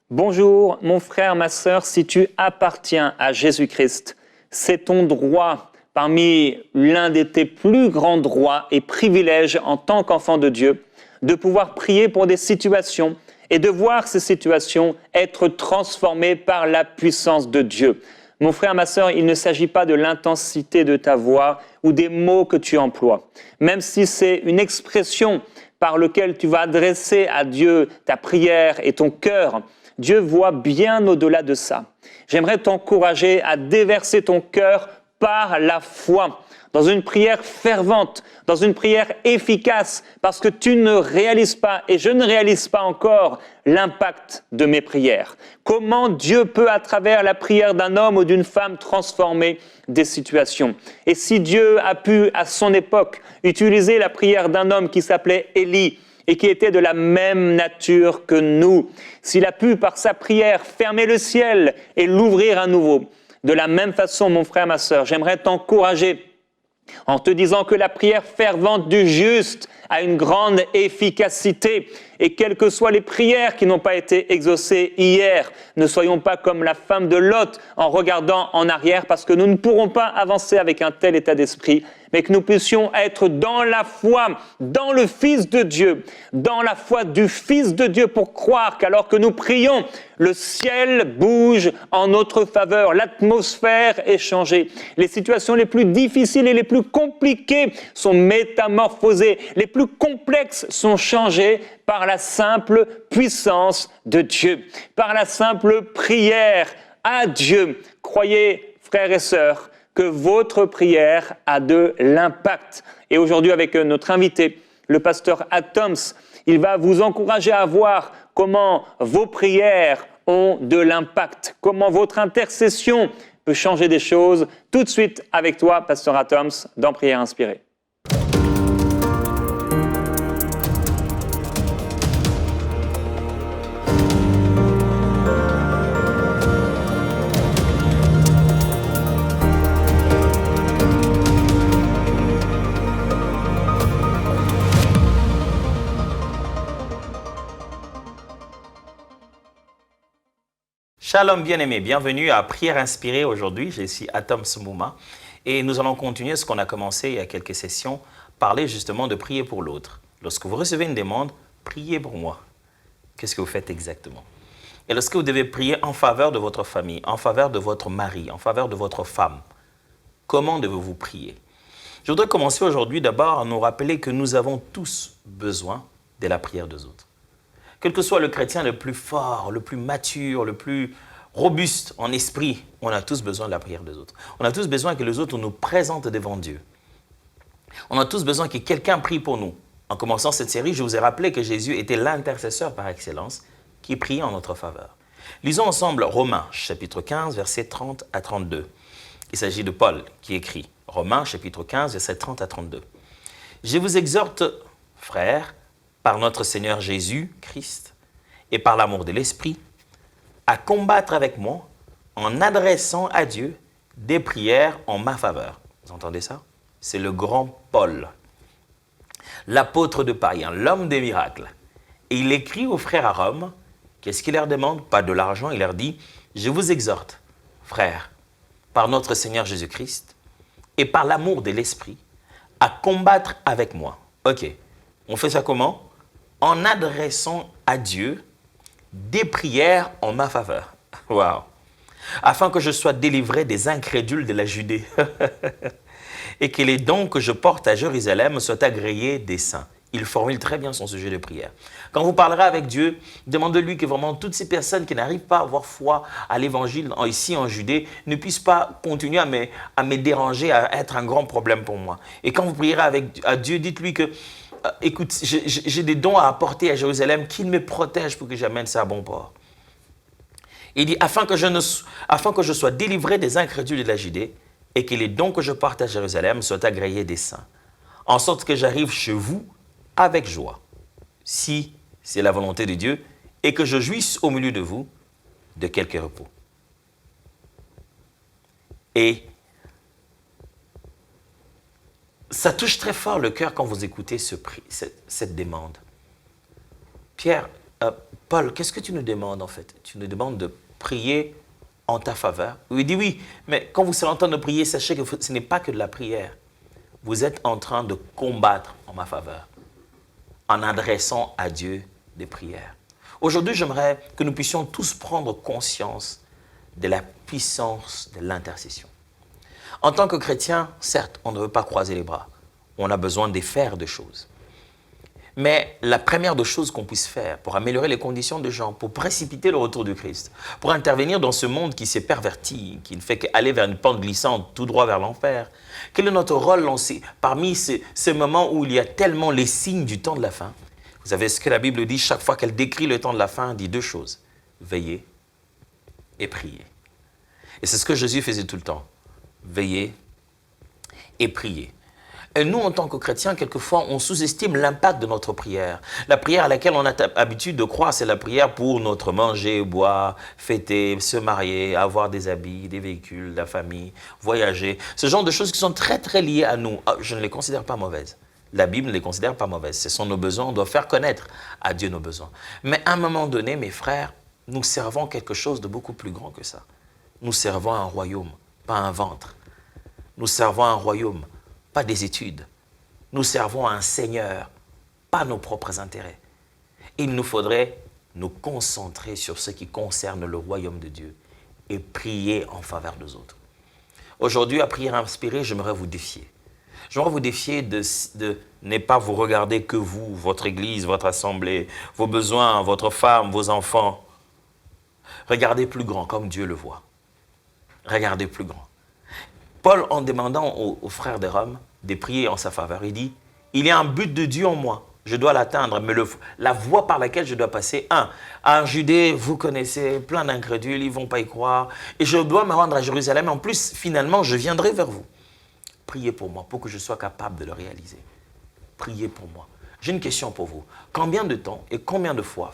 Bonjour, mon frère, ma sœur, si tu appartiens à Jésus-Christ, c'est ton droit, parmi l'un de tes plus grands droits et privilèges en tant qu'enfant de Dieu, de pouvoir prier pour des situations et de voir ces situations être transformées par la puissance de Dieu. Mon frère, ma sœur, il ne s'agit pas de l'intensité de ta voix ou des mots que tu emploies. Même si c'est une expression par laquelle tu vas adresser à Dieu ta prière et ton cœur, Dieu voit bien au-delà de ça. J'aimerais t'encourager à déverser ton cœur par la foi, dans une prière fervente, dans une prière efficace, parce que tu ne réalises pas, et je ne réalise pas encore, l'impact de mes prières. Comment Dieu peut, à travers la prière d'un homme ou d'une femme, transformer des situations. Et si Dieu a pu, à son époque, utiliser la prière d'un homme qui s'appelait Élie, et qui était de la même nature que nous, s'il a pu, par sa prière, fermer le ciel et l'ouvrir à nouveau, de la même façon, mon frère, ma sœur, j'aimerais t'encourager en te disant que la prière fervente du juste a une grande efficacité. Et quelles que soient les prières qui n'ont pas été exaucées hier, ne soyons pas comme la femme de Lot en regardant en arrière, parce que nous ne pourrons pas avancer avec un tel état d'esprit, mais que nous puissions être dans la foi, dans le Fils de Dieu, dans la foi du Fils de Dieu, pour croire qu'alors que nous prions, le ciel bouge en notre faveur, l'atmosphère est changée. Les situations les plus difficiles et les plus compliquées sont métamorphosées, les plus complexes sont changées par la simple puissance de Dieu, par la simple prière à Dieu. Croyez, frères et sœurs, que votre prière a de l'impact. Et aujourd'hui, avec notre invité, le pasteur Atoms, il va vous encourager à voir comment vos prières ont de l'impact, comment votre intercession peut changer des choses. Tout de suite avec toi, pasteur Atoms, dans Prière Inspirée. Shalom bien-aimés, bienvenue à Prière Inspirée aujourd'hui. Je suis Atoms Mouma et nous allons continuer ce qu'on a commencé il y a quelques sessions, parler justement de prier pour l'autre. Lorsque vous recevez une demande, priez pour moi. Qu'est-ce que vous faites exactement? Et lorsque vous devez prier en faveur de votre famille, en faveur de votre mari, en faveur de votre femme, comment devez-vous prier? Je voudrais commencer aujourd'hui d'abord à nous rappeler que nous avons tous besoin de la prière des autres. Quel que soit le chrétien le plus fort, le plus mature, le plus robuste en esprit, on a tous besoin de la prière des autres. On a tous besoin que les autres nous présentent devant Dieu. On a tous besoin que quelqu'un prie pour nous. En commençant cette série, je vous ai rappelé que Jésus était l'intercesseur par excellence qui priait en notre faveur. Lisons ensemble Romains, chapitre 15, versets 30 à 32. Il s'agit de Paul qui écrit. Romains, chapitre 15, versets 30 à 32. « Je vous exhorte, frères, par notre Seigneur Jésus-Christ et par l'amour de l'Esprit, à combattre avec moi en adressant à Dieu des prières en ma faveur. » Vous entendez ça? C'est le grand Paul, l'apôtre de païens, l'homme des miracles. Et il écrit aux frères à Rome, qu'est-ce qu'il leur demande? Pas de l'argent, il leur dit, « Je vous exhorte, frères, par notre Seigneur Jésus-Christ et par l'amour de l'Esprit, à combattre avec moi. » Ok, on fait ça comment? En adressant à Dieu des prières en ma faveur. Waouh! Afin que je sois délivré des incrédules de la Judée et que les dons que je porte à Jérusalem soient agréés des saints. Il formule très bien son sujet de prière. Quand vous parlerez avec Dieu, demandez-lui que vraiment toutes ces personnes qui n'arrivent pas à avoir foi à l'évangile ici en Judée ne puissent pas continuer à me déranger, à être un grand problème pour moi. Et quand vous prierez à Dieu, dites-lui que écoute, j'ai des dons à apporter à Jérusalem, qu'il me protège pour que j'amène ça à bon port. Il dit, afin que je sois délivré des incrédules de la Judée et que les dons que je porte à Jérusalem soient agréés des saints, en sorte que j'arrive chez vous avec joie, si c'est la volonté de Dieu, et que je jouisse au milieu de vous de quelque repos. Et ça touche très fort le cœur quand vous écoutez cette demande. Paul, qu'est-ce que tu nous demandes en fait? Tu nous demandes de prier en ta faveur. Il dit oui, mais quand vous serez en train de prier, sachez que ce n'est pas que de la prière. Vous êtes en train de combattre en ma faveur, en adressant à Dieu des prières. Aujourd'hui, j'aimerais que nous puissions tous prendre conscience de la puissance de l'intercession. En tant que chrétien, certes, on ne veut pas croiser les bras. On a besoin de faire des choses. Mais la première des choses qu'on puisse faire pour améliorer les conditions des gens, pour précipiter le retour du Christ, pour intervenir dans ce monde qui s'est perverti, qui ne fait qu'aller vers une pente glissante tout droit vers l'enfer, quel est notre rôle parmi ces moments où il y a tellement les signes du temps de la fin? Vous savez ce que la Bible dit, chaque fois qu'elle décrit le temps de la fin, elle dit deux choses, veiller et prier. Et c'est ce que Jésus faisait tout le temps, veiller et prier. Et nous, en tant que chrétiens, quelquefois, on sous-estime l'impact de notre prière. La prière à laquelle on a l'habitude de croire, c'est la prière pour notre manger, boire, fêter, se marier, avoir des habits, des véhicules, la famille, voyager. Ce genre de choses qui sont très, très liées à nous. Je ne les considère pas mauvaises. La Bible ne les considère pas mauvaises. Ce sont nos besoins. On doit faire connaître à Dieu nos besoins. Mais à un moment donné, mes frères, nous servons quelque chose de beaucoup plus grand que ça. Nous servons un royaume, pas un ventre. Nous servons un royaume, pas des études. Nous servons un Seigneur, pas nos propres intérêts. Il nous faudrait nous concentrer sur ce qui concerne le royaume de Dieu et prier en faveur des autres. Aujourd'hui, à Prière Inspirée, j'aimerais vous défier. J'aimerais vous défier de ne pas vous regarder que vous, votre église, votre assemblée, vos besoins, votre femme, vos enfants. Regardez plus grand, comme Dieu le voit. Regardez plus grand. Paul, en demandant aux frères de Rome de prier en sa faveur, il dit, il y a un but de Dieu en moi, je dois l'atteindre, mais la voie par laquelle je dois passer, en Judée, vous connaissez, plein d'incrédules, ils ne vont pas y croire, et je dois me rendre à Jérusalem, en plus, finalement, je viendrai vers vous. Priez pour moi, pour que je sois capable de le réaliser. Priez pour moi. J'ai une question pour vous. Combien de temps et combien de fois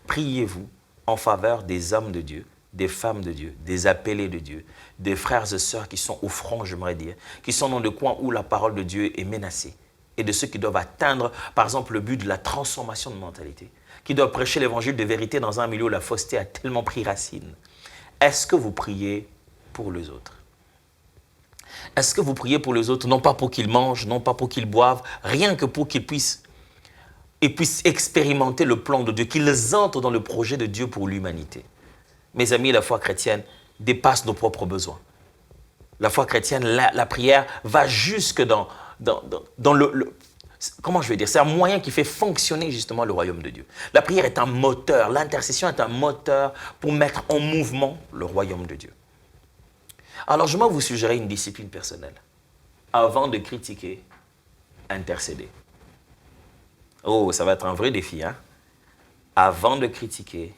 priez-vous en faveur des hommes de Dieu, des femmes de Dieu, des appelés de Dieu, des frères et sœurs qui sont au front, j'aimerais dire, qui sont dans le coin où la parole de Dieu est menacée, et de ceux qui doivent atteindre, par exemple, le but de la transformation de mentalité, qui doivent prêcher l'évangile de vérité dans un milieu où la fausseté a tellement pris racine. Est-ce que vous priez pour les autres? Est-ce que vous priez pour les autres, non pas pour qu'ils mangent, non pas pour qu'ils boivent, rien que pour qu'ils puissent expérimenter le plan de Dieu, qu'ils entrent dans le projet de Dieu pour l'humanité? Mes amis, la foi chrétienne dépasse nos propres besoins. La foi chrétienne, la prière va jusque dans comment je vais dire, c'est un moyen qui fait fonctionner justement le royaume de Dieu. La prière est un moteur, l'intercession est un moteur pour mettre en mouvement le royaume de Dieu. Alors, je vais vous suggérer une discipline personnelle. Avant de critiquer, intercéder. Oh, ça va être un vrai défi, hein? Avant de critiquer,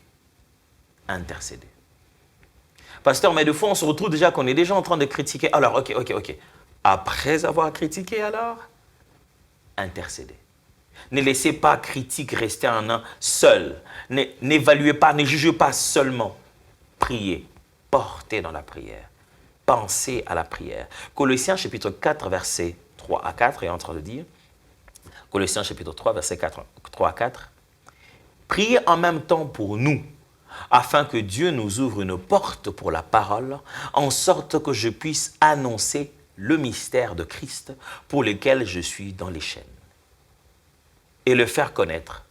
intercéder. Pasteur, mais des fois, on se retrouve déjà qu'on est déjà en train de critiquer. Alors, ok. Après avoir critiqué, alors, intercéder. Ne laissez pas critique rester en un seul. N'évaluez pas, ne jugez pas seulement. Priez, portez dans la prière. Pensez à la prière. Colossiens chapitre 4, versets 3 à 4 est en train de dire, Colossiens chapitre 3, versets 3 à 4, priez en même temps pour nous, afin que Dieu nous ouvre une porte pour la parole, en sorte que je puisse annoncer le mystère de Christ pour lequel je suis dans les chaînes, et le faire connaître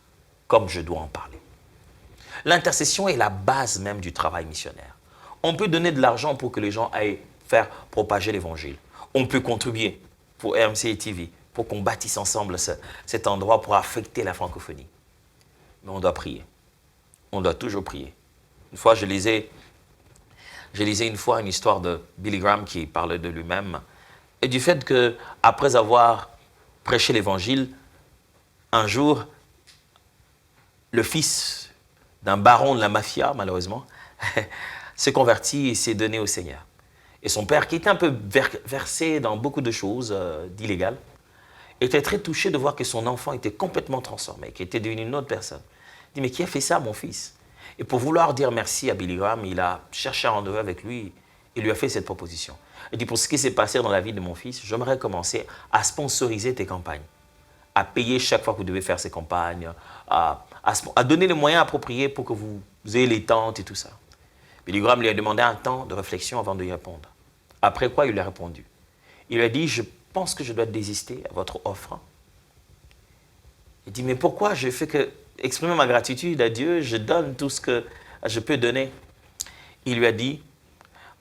comme je dois en parler. L'intercession est la base même du travail missionnaire. On peut donner de l'argent pour que les gens aillent faire propager l'évangile. On peut contribuer pour RMC et TV, pour qu'on bâtisse ensemble cet endroit pour affecter la francophonie. Mais on doit prier. On doit toujours prier. Une fois, je lisais une fois une histoire de Billy Graham qui parlait de lui-même et du fait qu'après avoir prêché l'évangile, un jour, le fils d'un baron de la mafia, malheureusement, s'est converti et s'est donné au Seigneur. Et son père, qui était un peu versé dans beaucoup de choses d'illégales, était très touché de voir que son enfant était complètement transformé, qu'il était devenu une autre personne. Il dit, mais qui a fait ça, mon fils? Et pour vouloir dire merci à Billy Graham, il a cherché un rendez-vous avec lui et lui a fait cette proposition. Il dit, pour ce qui s'est passé dans la vie de mon fils, j'aimerais commencer à sponsoriser tes campagnes, à payer chaque fois que vous devez faire ces campagnes, à à donner les moyens appropriés pour que vous ayez les tentes et tout ça. Billy Graham lui a demandé un temps de réflexion avant de lui répondre. Après quoi, il lui a répondu. Il lui a dit, je pense que je dois désister à votre offre. Il dit, mais pourquoi? Je fais que exprimer ma gratitude à Dieu, je donne tout ce que je peux donner. Il lui a dit,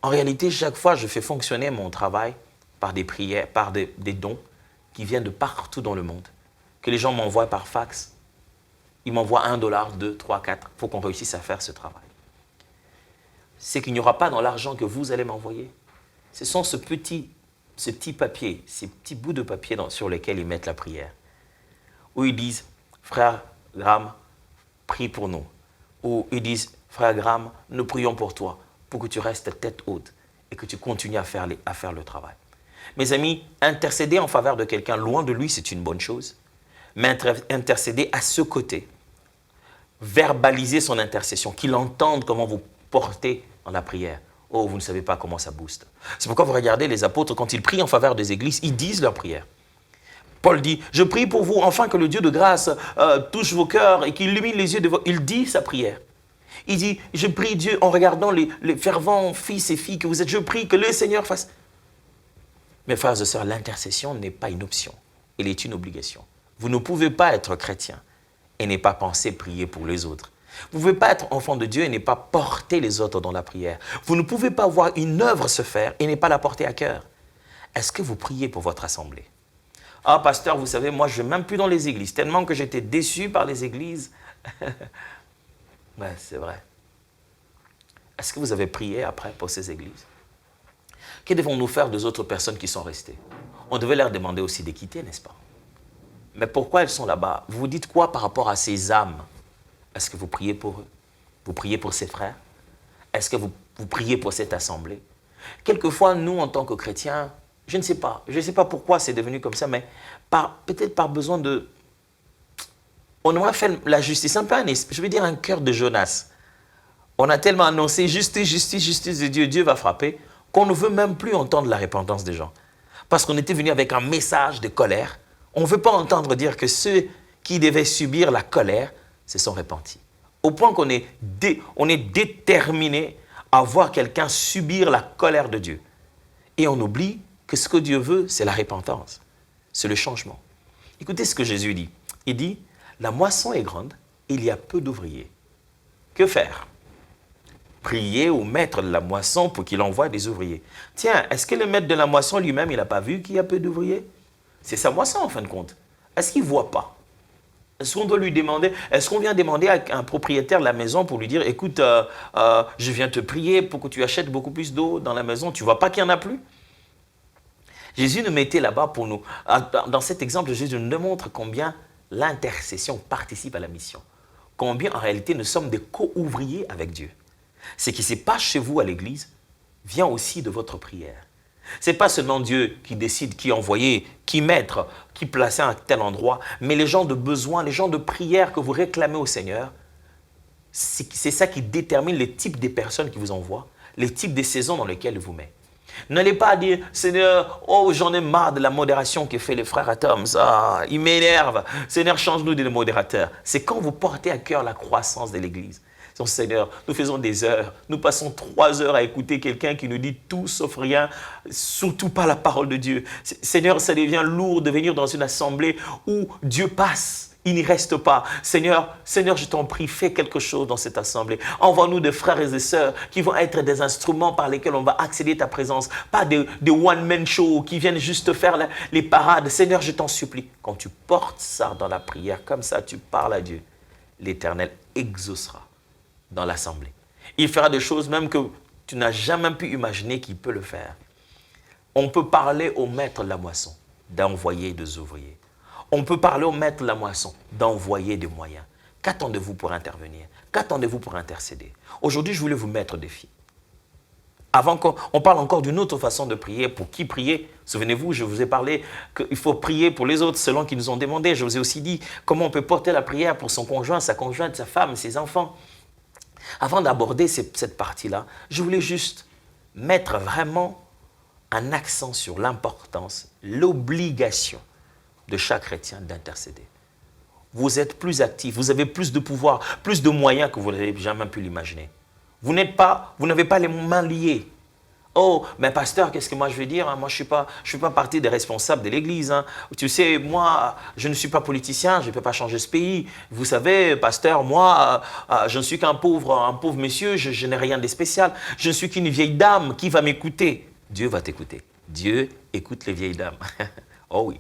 en réalité, chaque fois, je fais fonctionner mon travail par des prières, par des dons qui viennent de partout dans le monde, que les gens m'envoient par fax. Ils m'envoient $1, 2, 3, 4. Il faut qu'on réussisse à faire ce travail. C'est qu'il n'y aura pas dans l'argent que vous allez m'envoyer. Ce sont ce petit papier, ces petits bouts de papier sur lesquels ils mettent la prière. Où ils disent, frère Graham, prie pour nous. Ou ils disent, frère Graham, nous prions pour toi, pour que tu restes tête haute et que tu continues à faire le travail. Mes amis, intercéder en faveur de quelqu'un loin de lui, c'est une bonne chose. Mais intercéder à ce côté, verbaliser son intercession, qu'il entende comment vous portez dans la prière. Oh, vous ne savez pas comment ça booste. C'est pourquoi vous regardez les apôtres, quand ils prient en faveur des églises, ils disent leur prière. Paul dit, je prie pour vous, enfin que le Dieu de grâce touche vos cœurs et qu'il illumine les yeux de vos... Il dit sa prière. Il dit, je prie Dieu en regardant les fervents fils et filles que vous êtes. Je prie que le Seigneur fasse... Mes frères et sœurs, l'intercession n'est pas une option. Elle est une obligation. Vous ne pouvez pas être chrétien et ne pas penser prier pour les autres. Vous ne pouvez pas être enfant de Dieu et ne pas porter les autres dans la prière. Vous ne pouvez pas voir une œuvre se faire et ne pas la porter à cœur. Est-ce que vous priez pour votre assemblée? Ah, pasteur, vous savez, moi, je ne vais même plus dans les églises, tellement que j'étais déçu par les églises. Ouais, c'est vrai. Est-ce que vous avez prié après pour ces églises? Que devons-nous faire des autres personnes qui sont restées? On devait leur demander aussi de quitter, n'est-ce pas? Mais pourquoi elles sont là-bas? Vous vous dites quoi par rapport à ces âmes? Est-ce que vous priez pour eux? Vous priez pour ces frères? Est-ce que vous priez pour cette assemblée? Quelquefois, nous, en tant que chrétiens, je ne sais pas pourquoi c'est devenu comme ça, mais peut-être par besoin de... On aimerait faire la justice, un peu je veux dire un cœur de Jonas. On a tellement annoncé justice, justice, justice de Dieu, Dieu va frapper, qu'on ne veut même plus entendre la repentance des gens. Parce qu'on était venu avec un message de colère. On ne veut pas entendre dire que ceux qui devaient subir la colère se sont repentis. Au point qu'on est déterminé à voir quelqu'un subir la colère de Dieu. Et on oublie que ce que Dieu veut, c'est la repentance. C'est le changement. Écoutez ce que Jésus dit. Il dit, la moisson est grande, il y a peu d'ouvriers. Que faire? Prier au maître de la moisson pour qu'il envoie des ouvriers. Tiens, est-ce que le maître de la moisson lui-même, il n'a pas vu qu'il y a peu d'ouvriers? C'est sa moisson en fin de compte. Est-ce qu'il ne voit pas? Est-ce qu'on doit lui demander, est-ce qu'on vient demander à un propriétaire de la maison pour lui dire, écoute, je viens te prier pour que tu achètes beaucoup plus d'eau dans la maison, tu ne vois pas qu'il n'y en a plus? Jésus nous mettait là-bas pour nous. Dans cet exemple, Jésus nous démontre combien l'intercession participe à la mission. Combien en réalité nous sommes des co-ouvriers avec Dieu. Ce qui se passe chez vous à l'église vient aussi de votre prière. Ce n'est pas seulement Dieu qui décide qui envoyer, qui mettre, qui placer à un tel endroit, mais les gens de besoin, les gens de prière que vous réclamez au Seigneur, c'est ça qui détermine le type des personnes qui vous envoient, les types des saisons dans lesquelles il vous met. N'allez pas dire, Seigneur, oh j'en ai marre de la modération que fait les frères Atoms, ah, il m'énerve, Seigneur change-nous de modérateur. C'est quand vous portez à cœur la croissance de l'église. Seigneur, nous faisons des heures, nous passons 3 heures à écouter quelqu'un qui nous dit tout sauf rien, surtout pas la parole de Dieu. Seigneur, ça devient lourd de venir dans une assemblée où Dieu passe, il n'y reste pas. Seigneur, je t'en prie, fais quelque chose dans cette assemblée. Envoie-nous des frères et des sœurs qui vont être des instruments par lesquels on va accéder à ta présence, pas des one-man show qui viennent juste faire les parades. Seigneur, je t'en supplie. Quand tu portes ça dans la prière, comme ça, tu parles à Dieu, l'Éternel exaucera dans l'assemblée. Il fera des choses même que tu n'as jamais pu imaginer qu'il peut le faire. On peut parler au maître de la moisson d'envoyer des ouvriers. On peut parler au maître de la moisson d'envoyer des moyens. Qu'attendez-vous pour intervenir? Qu'attendez-vous pour intercéder? Aujourd'hui, je voulais vous mettre au défi. Avant qu'on parle encore d'une autre façon de prier. Pour qui prier? Souvenez-vous, je vous ai parlé qu'il faut prier pour les autres selon qu'ils nous ont demandé. Je vous ai aussi dit comment on peut porter la prière pour son conjoint, sa conjointe, sa femme, ses enfants. Avant d'aborder cette partie-là, je voulais juste mettre vraiment un accent sur l'importance, l'obligation de chaque chrétien d'intercéder. vous êtes plus actifs, vous avez plus de pouvoir, plus de moyens que vous n'avez jamais pu l'imaginer. Vous n'avez pas les mains liées. Oh, mais pasteur, qu'est-ce que moi je veux dire, hein? Moi, je suis pas partie des responsables de l'Église. Hein. Tu sais, moi, je ne suis pas politicien, je ne peux pas changer ce pays. Vous savez, pasteur, moi, je ne suis qu'un pauvre monsieur, je n'ai rien de spécial. Je ne suis qu'une vieille dame qui va m'écouter. Dieu va t'écouter. Dieu écoute les vieilles dames. Oh oui.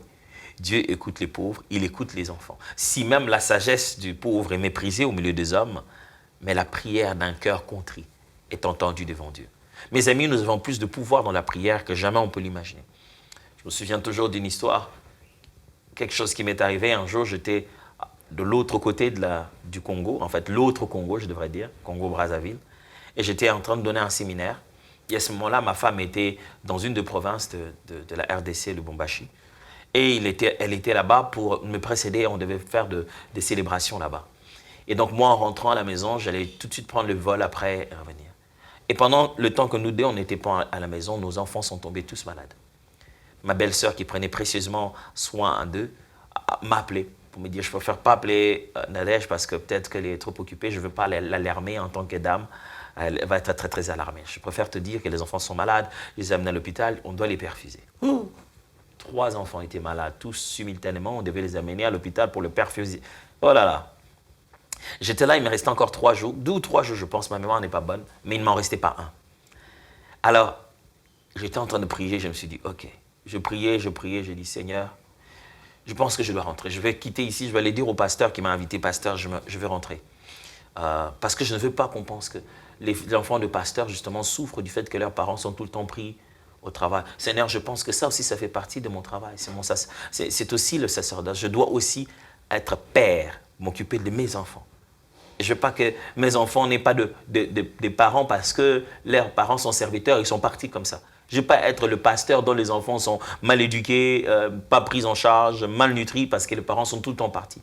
Dieu écoute les pauvres, il écoute les enfants. Si même la sagesse du pauvre est méprisée au milieu des hommes, mais la prière d'un cœur contrit est entendue devant Dieu. Mes amis, nous avons plus de pouvoir dans la prière que jamais on peut l'imaginer. Je me souviens toujours d'une histoire, quelque chose qui m'est arrivé. Un jour, j'étais de l'autre côté du Congo, en fait l'autre Congo, je devrais dire, Congo-Brazzaville, et j'étais en train de donner un séminaire. Et à ce moment-là, ma femme était dans une des provinces de la RDC, le Lubumbashi. Et elle était là-bas pour me précéder, on devait faire des célébrations là-bas. Et donc moi, en rentrant à la maison, j'allais tout de suite prendre le vol après et revenir. Et pendant le temps que nous deux, on n'était pas à la maison, nos enfants sont tombés tous malades. Ma belle-sœur, qui prenait précieusement soin d'eux, m'a appelé pour me dire, je ne préfère pas appeler Nadège parce que peut-être qu'elle est trop occupée, je ne veux pas l'alarmer en tant que dame. Elle va être très, très alarmée. Je préfère te dire que les enfants sont malades, je les amène à l'hôpital, on doit les perfuser. 3 enfants étaient malades, tous simultanément, on devait les amener à l'hôpital pour le perfuser. Oh là là. J'étais là, il me restait encore 3 jours, 2 ou 3 jours, je pense, ma mémoire n'est pas bonne, mais il ne m'en restait pas un. Alors, j'étais en train de prier, je me suis dit, ok. Je priais, j'ai dit, Seigneur, je pense que je dois rentrer. Je vais quitter ici, je vais aller dire au pasteur qui m'a invité, pasteur, je vais rentrer. Parce que je ne veux pas qu'on pense que les enfants de pasteurs, justement, souffrent du fait que leurs parents sont tout le temps pris au travail. Seigneur, je pense que ça aussi, ça fait partie de mon travail. C'est aussi le sacerdoce. Je dois aussi être père, m'occuper de mes enfants. Je ne veux pas que mes enfants n'aient pas des parents parce que leurs parents sont serviteurs, ils sont partis comme ça. Je ne veux pas être le pasteur dont les enfants sont mal éduqués, pas pris en charge, malnutris parce que les parents sont tout le temps partis.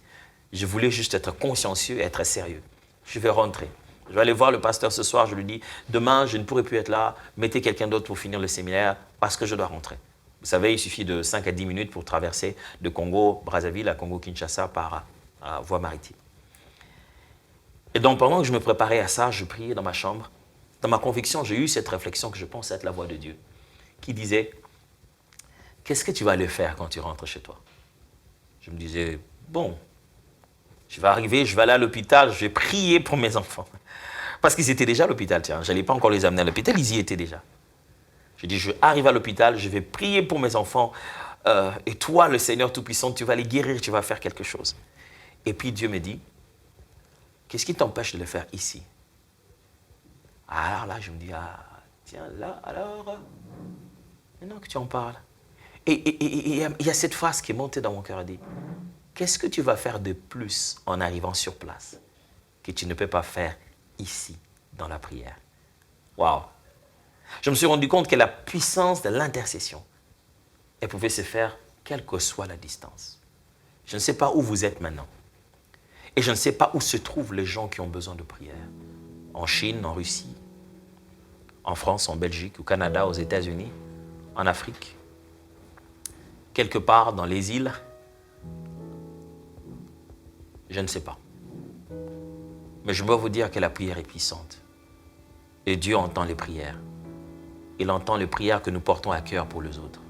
Je voulais juste être consciencieux et être sérieux. Je vais rentrer. Je vais aller voir le pasteur ce soir, je lui dis, demain, je ne pourrai plus être là, mettez quelqu'un d'autre pour finir le séminaire parce que je dois rentrer. Vous savez, il suffit de 5 à 10 minutes pour traverser de Congo-Brazzaville à Congo-Kinshasa par voie maritime. Et donc, pendant que je me préparais à ça, je priais dans ma chambre. Dans ma conviction, j'ai eu cette réflexion que je pense être la voix de Dieu, qui disait, qu'est-ce que tu vas aller faire quand tu rentres chez toi? Je me disais, bon, je vais arriver, je vais aller à l'hôpital, je vais prier pour mes enfants. Parce qu'ils étaient déjà à l'hôpital, tiens, je n'allais pas encore les amener à l'hôpital, ils y étaient déjà. Je dis, je vais arriver à l'hôpital, je vais prier pour mes enfants, et toi, le Seigneur Tout-Puissant, tu vas les guérir, tu vas faire quelque chose. Et puis Dieu me dit, qu'est-ce qui t'empêche de le faire ici? Alors là, je me dis, ah, tiens, là, alors, maintenant que tu en parles. Et il y a cette phrase qui est montée dans mon cœur, elle dit, qu'est-ce que tu vas faire de plus en arrivant sur place que tu ne peux pas faire ici, dans la prière? Waouh! Je me suis rendu compte que la puissance de l'intercession, elle pouvait se faire quelle que soit la distance. Je ne sais pas où vous êtes maintenant. Et je ne sais pas où se trouvent les gens qui ont besoin de prière. En Chine, en Russie, en France, en Belgique, au Canada, aux États-Unis, en Afrique, quelque part dans les îles. Je ne sais pas. Mais je dois vous dire que la prière est puissante. Et Dieu entend les prières. Il entend les prières que nous portons à cœur pour les autres.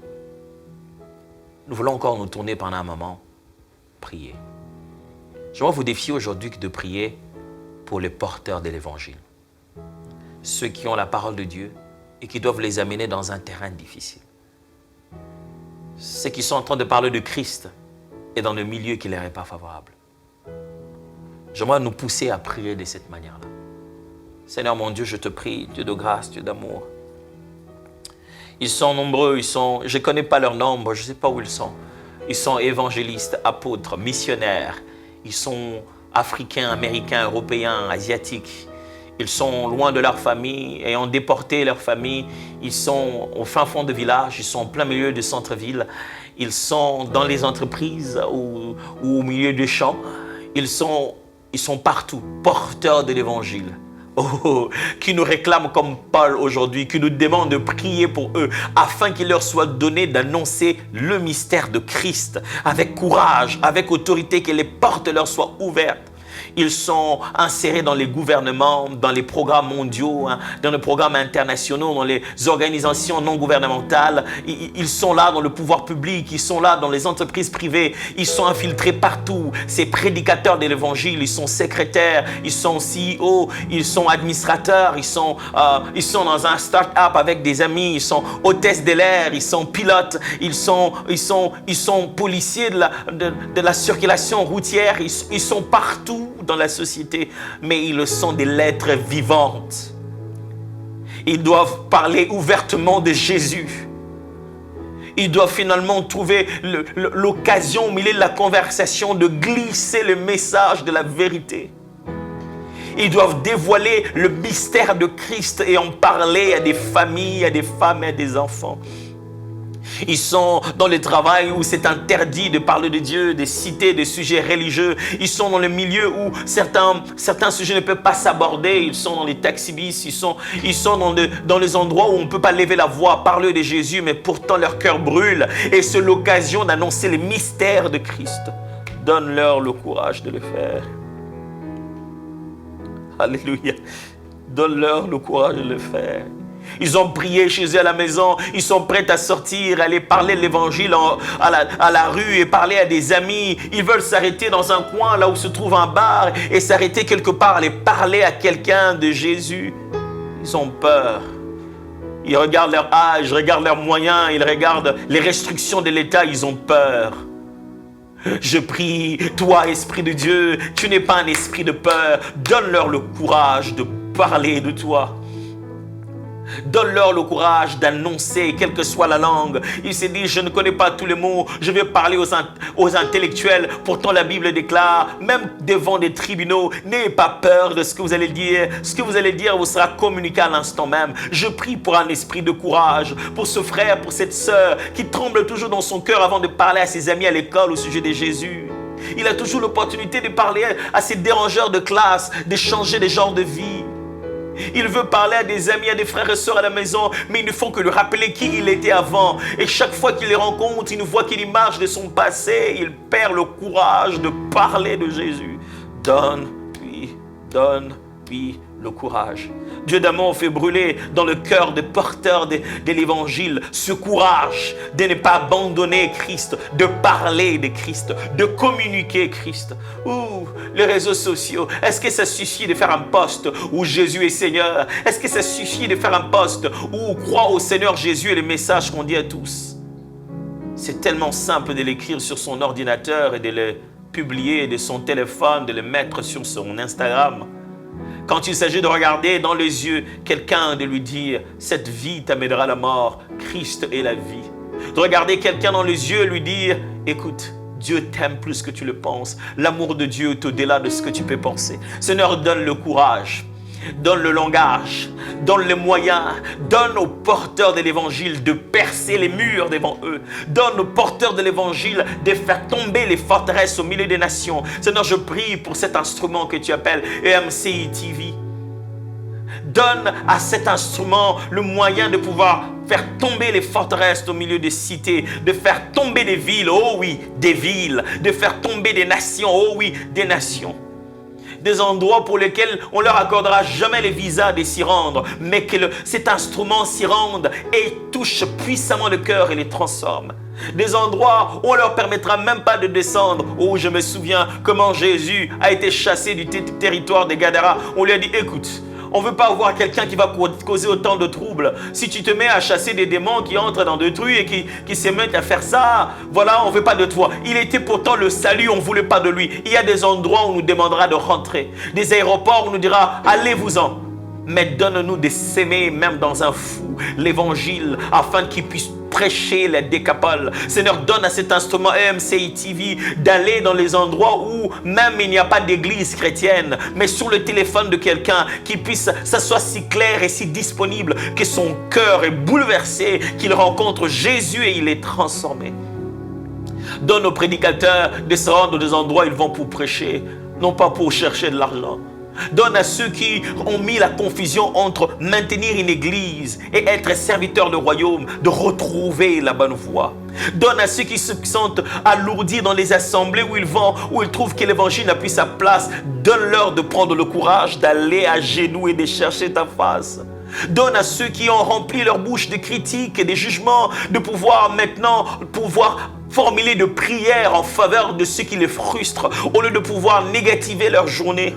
Nous voulons encore nous tourner pendant un moment, prier. Je vais vous défier aujourd'hui de prier pour les porteurs de l'Évangile. Ceux qui ont la parole de Dieu et qui doivent les amener dans un terrain difficile. Ceux qui sont en train de parler de Christ et dans le milieu qui ne leur est pas favorable. J'aimerais nous pousser à prier de cette manière-là. Seigneur mon Dieu, je te prie, Dieu de grâce, Dieu d'amour. Ils sont nombreux, je ne connais pas leur nombre, je ne sais pas où ils sont. Ils sont évangélistes, apôtres, missionnaires. Ils sont africains, américains, européens, asiatiques. Ils sont loin de leur famille, ayant déporté leur famille. Ils sont au fin fond de village, ils sont en plein milieu du centre-ville. Ils sont dans les entreprises ou au milieu des champs. Ils sont partout, porteurs de l'Évangile. Oh, qui nous réclament comme Paul aujourd'hui, qui nous demandent de prier pour eux, afin qu'il leur soit donné d'annoncer le mystère de Christ, avec courage, avec autorité, que les portes leur soient ouvertes. Ils sont insérés dans les gouvernements, dans les programmes mondiaux, dans les programmes internationaux, dans les organisations non gouvernementales. Ils sont là dans le pouvoir public, ils sont là dans les entreprises privées, ils sont infiltrés partout. Ces prédicateurs de l'évangile, ils sont secrétaires, ils sont CEO, ils sont administrateurs, ils sont dans un start-up avec des amis, ils sont hôtesses de l'air, ils sont pilotes, ils sont policiers de la circulation routière, ils sont partout dans la société, mais ils sont des lettres vivantes. Ils doivent parler ouvertement de Jésus. Ils doivent finalement trouver l'occasion au milieu de la conversation de glisser le message de la vérité. Ils doivent dévoiler le mystère de Christ et en parler à des familles, à des femmes et à des enfants. Ils sont dans le travail où c'est interdit de parler de Dieu, de citer des sujets religieux. Ils sont dans le milieu où certains sujets ne peuvent pas s'aborder. Ils sont dans les taxibus, ils sont dans les endroits où on ne peut pas lever la voix, parler de Jésus, mais pourtant leur cœur brûle. Et c'est l'occasion d'annoncer les mystères de Christ. Donne-leur le courage de le faire. Alléluia. Donne-leur le courage de le faire. Ils ont prié chez eux à la maison, ils sont prêts à sortir, aller parler de l'évangile à la rue et parler à des amis. Ils veulent s'arrêter dans un coin là où se trouve un bar et s'arrêter quelque part, aller parler à quelqu'un de Jésus. Ils ont peur. Ils regardent leur âge, regardent leurs moyens, ils regardent les restrictions de l'État, ils ont peur. Je prie, toi, Esprit de Dieu, tu n'es pas un esprit de peur. Donne-leur le courage de parler de toi. Donne-leur le courage d'annoncer, quelle que soit la langue. Il s'est dit, je ne connais pas tous les mots, je vais parler aux intellectuels. Pourtant la Bible déclare, même devant des tribunaux, n'ayez pas peur de ce que vous allez dire. Ce que vous allez dire vous sera communiqué à l'instant même. Je prie pour un esprit de courage, pour ce frère, pour cette sœur, qui tremble toujours dans son cœur avant de parler à ses amis à l'école au sujet de Jésus. Il a toujours l'opportunité de parler à ses dérangeurs de classe, de changer de genre de vie. Il veut parler à des amis, à des frères et sœurs à la maison, mais ils ne font que lui rappeler qui il était avant. Et chaque fois qu'il les rencontre, il nous voit qu'il marche de son passé. Il perd le courage de parler de Jésus. Donne-lui le courage. Dieu d'amour fait brûler dans le cœur des porteurs de l'évangile ce courage de ne pas abandonner Christ, de parler de Christ, de communiquer Christ. Les réseaux sociaux, est-ce que ça suffit de faire un post où Jésus est Seigneur? Est-ce que ça suffit de faire un post où on croit au Seigneur Jésus et le message qu'on dit à tous? C'est tellement simple de l'écrire sur son ordinateur et de le publier de son téléphone, de le mettre sur son Instagram. Quand il s'agit de regarder dans les yeux quelqu'un, de lui dire « Cette vie t'amènera à la mort, Christ est la vie ». De regarder quelqu'un dans les yeux et lui dire « Écoute, Dieu t'aime plus que tu le penses. L'amour de Dieu est au-delà de ce que tu peux penser. » Seigneur, donne le courage, donne le langage, donne les moyens, donne aux porteurs de l'évangile de percer les murs devant eux. Donne aux porteurs de l'évangile de faire tomber les forteresses au milieu des nations. Seigneur, je prie pour cet instrument que tu appelles EMCI TV. Donne à cet instrument le moyen de pouvoir faire tomber les forteresses au milieu des cités, de faire tomber des villes, oh oui, des villes, de faire tomber des nations, oh oui, des nations. Des endroits pour lesquels on ne leur accordera jamais les visas de s'y rendre, mais que cet instrument s'y rende et touche puissamment le cœur et les transforme. Des endroits où on ne leur permettra même pas de descendre. Oh, je me souviens comment Jésus a été chassé du territoire des Gadara. On lui a dit, écoute, on ne veut pas avoir quelqu'un qui va causer autant de troubles. Si tu te mets à chasser des démons qui entrent dans d'autrui et qui se mettent à faire ça, voilà, on ne veut pas de toi. Il était pourtant le salut, on ne voulait pas de lui. Il y a des endroits où on nous demandera de rentrer. Des aéroports où on nous dira, allez-vous-en. Mais donne-nous de s'aimer même dans un fou l'évangile afin qu'il puisse prêcher les décapoles. Seigneur, donne à cet instrument EMCI TV d'aller dans les endroits où même il n'y a pas d'église chrétienne, mais sur le téléphone de quelqu'un qui puisse, ça soit si clair et si disponible que son cœur est bouleversé, qu'il rencontre Jésus et il est transformé. Donne aux prédicateurs de se rendre dans des endroits où ils vont pour prêcher, non pas pour chercher de l'argent, Donne à ceux qui ont mis la confusion entre maintenir une église et être serviteur du royaume de retrouver la bonne voie. Donne à ceux qui se sentent alourdis dans les assemblées où ils vont, où ils trouvent que l'évangile n'a plus sa place. Donne-leur de prendre le courage d'aller à genoux et de chercher ta face. Donne à ceux qui ont rempli leur bouche de critiques et de jugements, de pouvoir maintenant formuler de prières en faveur de ceux qui les frustrent, au lieu de pouvoir négativer leur journée.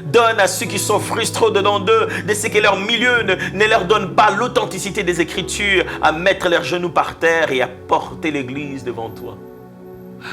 Donne à ceux qui sont frustrés dedans d'eux, de ce que leur milieu ne leur donne pas l'authenticité des Écritures, à mettre leurs genoux par terre et à porter l'Église devant toi.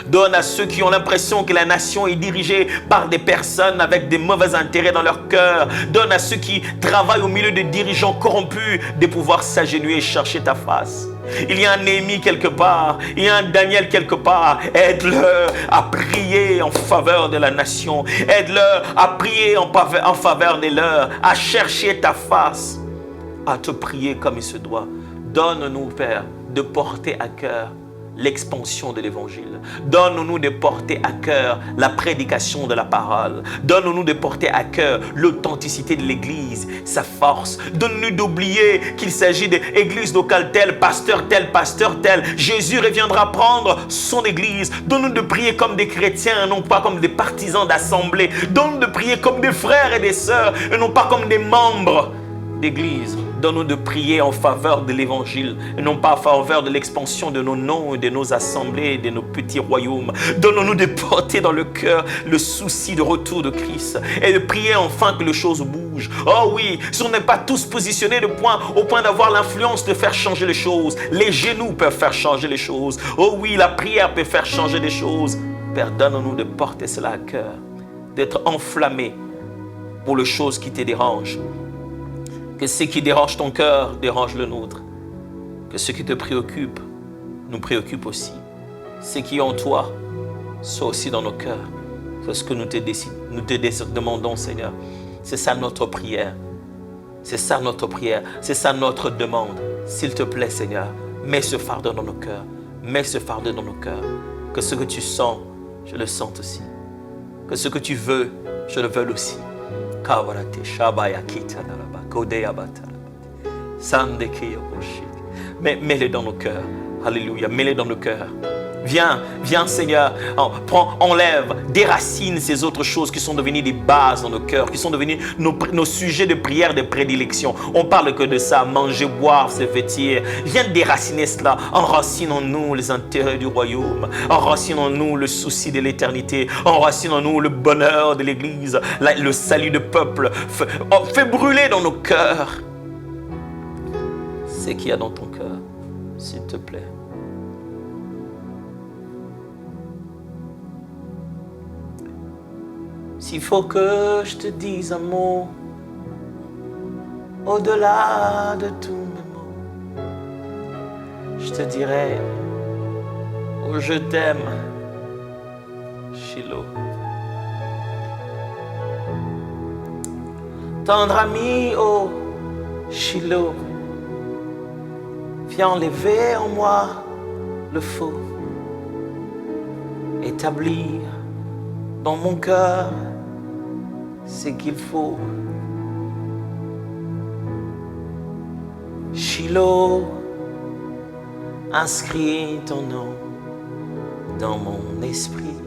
Donne à ceux qui ont l'impression que la nation est dirigée par des personnes avec des mauvais intérêts dans leur cœur. Donne à ceux qui travaillent au milieu de dirigeants corrompus de pouvoir s'agenouiller et chercher ta face. Il y a un Néhémie quelque part, il y a un Daniel quelque part. Aide-le à prier en faveur de la nation. Aide-le à prier en faveur des leurs, à chercher ta face, à te prier comme il se doit. Donne-nous, Père, de porter à cœur l'expansion de l'évangile. Donne-nous de porter à cœur la prédication de la parole. Donne-nous de porter à cœur l'authenticité de l'église, sa force. Donne-nous d'oublier qu'il s'agit d'église locale telle, pasteur tel, pasteur tel. Jésus reviendra prendre son église. Donne-nous de prier comme des chrétiens, non pas comme des partisans d'assemblée. Donne-nous de prier comme des frères et des sœurs, et non pas comme des membres d'église. Donne-nous de prier en faveur de l'évangile et non pas en faveur de l'expansion de nos noms et de nos assemblées et de nos petits royaumes. Donne-nous de porter dans le cœur le souci de retour de Christ et de prier enfin que les choses bougent. Oh oui, si on n'est pas tous positionnés au point d'avoir l'influence de faire changer les choses, les genoux peuvent faire changer les choses. Oh oui, la prière peut faire changer les choses. Père, donne-nous de porter cela à cœur, d'être enflammés pour les choses qui te dérangent. Que ce qui dérange ton cœur dérange le nôtre. Que ce qui te préoccupe nous préoccupe aussi. Ce qui est en toi soit aussi dans nos cœurs. C'est ce que nous te demandons, Seigneur. C'est ça notre prière. C'est ça notre prière. C'est ça notre demande. S'il te plaît, Seigneur, mets ce fardeau dans nos cœurs. Mets ce fardeau dans nos cœurs. Que ce que tu sens, je le sente aussi. Que ce que tu veux, je le veux aussi. Mais mets-les dans nos cœurs. Alléluia, mets-les dans nos cœurs. Viens, Seigneur, enlève, déracine ces autres choses qui sont devenues des bases dans nos cœurs, qui sont devenues nos sujets de prière, de prédilection. On parle que de ça, manger, boire, se vêtir. Viens déraciner cela, enracine en nous les intérêts du royaume, enracine en nous le souci de l'éternité, enracine en nous le bonheur de l'Église, le salut du peuple. Fais brûler dans nos cœurs ce qu'il y a dans ton cœur, s'il te plaît. S'il faut que je te dise un mot, au-delà de tous mes mots, je te dirai, oh je t'aime, Shiloh. Tendre ami, oh Shiloh, viens enlever en moi le faux, établir dans mon cœur ce qu'il faut. Shiloh, inscris ton nom dans mon esprit.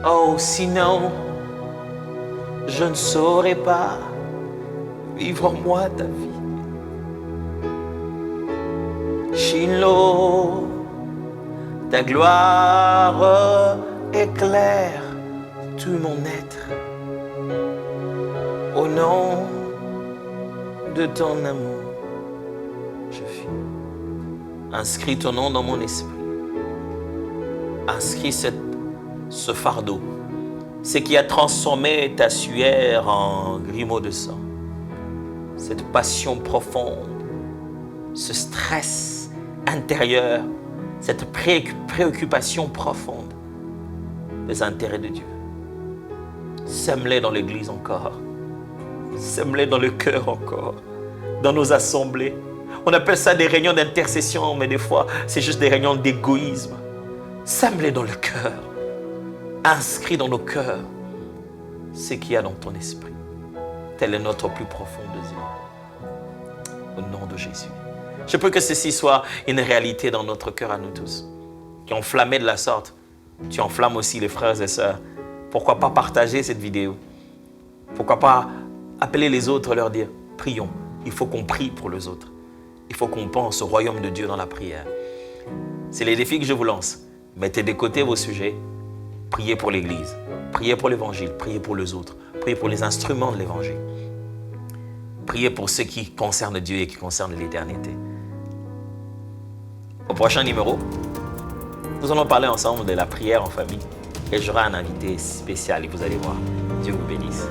Oh, sinon, je ne saurais pas vivre en moi ta vie. Shiloh, ta gloire éclaire tout mon être. Au nom de ton amour, je fuis. Inscris ton nom dans mon esprit. Inscris ce fardeau, ce qui a transformé ta suaire en grumeaux de sang. Cette passion profonde, ce stress intérieur, cette préoccupation profonde des intérêts de Dieu. Sème-les dans l'église encore. Sème-les dans le cœur encore. Dans nos assemblées. On appelle ça des réunions d'intercession, mais des fois, c'est juste des réunions d'égoïsme. Sème-les dans le cœur. inscris dans nos cœurs ce qu'il y a dans ton esprit. Tel est notre plus profond désir. Au nom de Jésus. Je prie que ceci soit une réalité dans notre cœur à nous tous. Qui est enflammé de la sorte. Tu enflammes aussi les frères et sœurs. Pourquoi pas partager cette vidéo? Pourquoi pas appeler les autres, leur dire, prions. Il faut qu'on prie pour les autres. Il faut qu'on pense au royaume de Dieu dans la prière. C'est les défis que je vous lance. Mettez de côté vos sujets. Priez pour l'Église. Priez pour l'Évangile. Priez pour les autres. Priez pour les instruments de l'Évangile. Priez pour ce qui concerne Dieu et qui concerne l'éternité. Au prochain numéro, nous allons parler ensemble de la prière en famille. Et j'aurai un invité spécial et vous allez voir. Dieu vous bénisse.